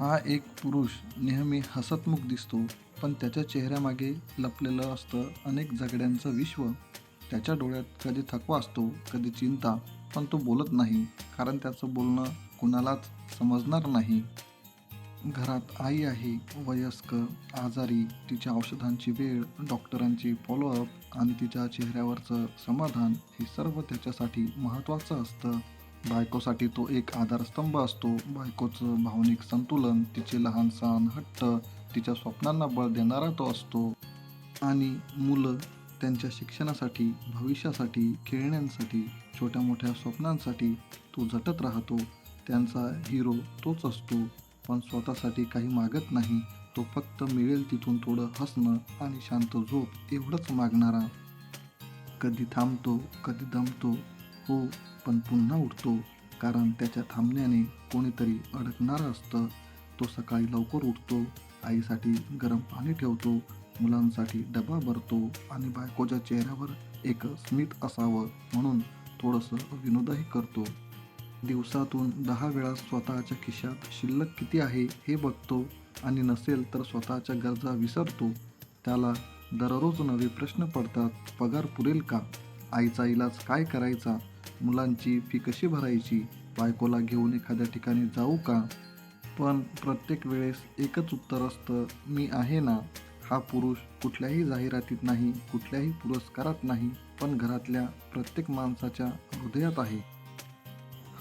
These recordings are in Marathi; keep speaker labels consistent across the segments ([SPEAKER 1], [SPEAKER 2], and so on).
[SPEAKER 1] हा एक पुरुष नेहमी हसतमुख दिसतो, पण त्याच्या चेहऱ्यामागे लपलेलं असतं अनेक झगड्यांचं विश्व. त्याच्या डोळ्यात कधी थकवा असतो, कधी चिंता, पण तो बोलत नाही, कारण त्याचं बोलणं कुणालाच समजणार नाही. घरात आई आहे, वयस्कर, आजारी, तिच्या औषधांची वेळ, डॉक्टरांची फॉलोअप आणि तिच्या चेहऱ्यावरचं समाधान हे सर्व त्याच्यासाठी महत्त्वाचं असतं. बायकोसाठी तो एक आधारस्तंभ असतो. बायकोचं भावनिक संतुलन, तिचे लहान-सहान हट्ट, तिच्या स्वप्नांना बळ देणारा तो असतो. आणि मुलं त्यांच्या शिक्षणासाठी, भविष्यासाठी, खेळण्यांसाठी, छोट्या-मोठ्या स्वप्नांसाठी तो झटत राहतो. त्यांचा हिरो तोच असतो. पण स्वतःसाठी काही मागत नाही. तो फक्त मिळेल तिथून थोडं हसणं आणि शांत झोप एवढंच मागणारा. कधी थांबतो, कधी दमतो, हो, पण पुन्हा उठतो. कारण त्याच्या थांबण्याने कोणीतरी अडकणारं असतं. तो सकाळी लवकर उठतो, आईसाठी गरम पाणी ठेवतो, मुलांसाठी डबा भरतो आणि बायकोच्या चेहऱ्यावर एक स्मित असावं म्हणून थोडंसं विनोदही करतो. दिवसातून 10 वेळा स्वतःच्या खिशात शिल्लक किती आहे हे बघतो आणि नसेल तर स्वतःच्या गरजा विसरतो. त्याला दररोज नवे प्रश्न पडतात. पगार पुरेल का? आईचा इलाज काय करायचा? मुलांची फी कशी भरायची? बायकोला घेऊन एखाद्या ठिकाणी जाऊ का? पण प्रत्येक वेळेस एकच उत्तर असतं, मी आहे ना. हा पुरुष कुठल्याही जाहिरातीत नाही, कुठल्याही पुरस्कारात नाही, पण घरातल्या प्रत्येक माणसाच्या हृदयात आहे.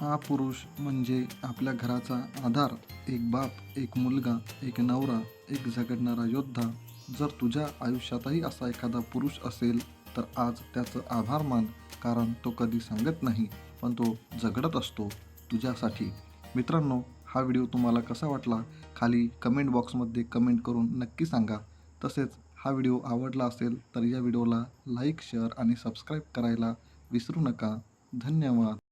[SPEAKER 1] हा पुरुष म्हणजे आपल्या घराचा आधार, एक बाप, एक मुलगा, एक नवरा, एक झगडणारा योद्धा. जर तुझ्या आयुष्यातही असा एखादा पुरुष असेल, तर आज त्याचं आभार मान, कारण तो कधी सांगत नाही, पण तो झगडत असतो तुझ्यासाठी. मित्रांनो, हा व्हिडिओ तुम्हाला कसा वाटला? खाली कमेंट बॉक्समध्ये कमेंट करून नक्की सांगा. तसेच हा व्हिडिओ आवडला असेल, तर या व्हिडिओला लाईक, शेअर आणि सबस्क्राईब करायला विसरू नका. धन्यवाद.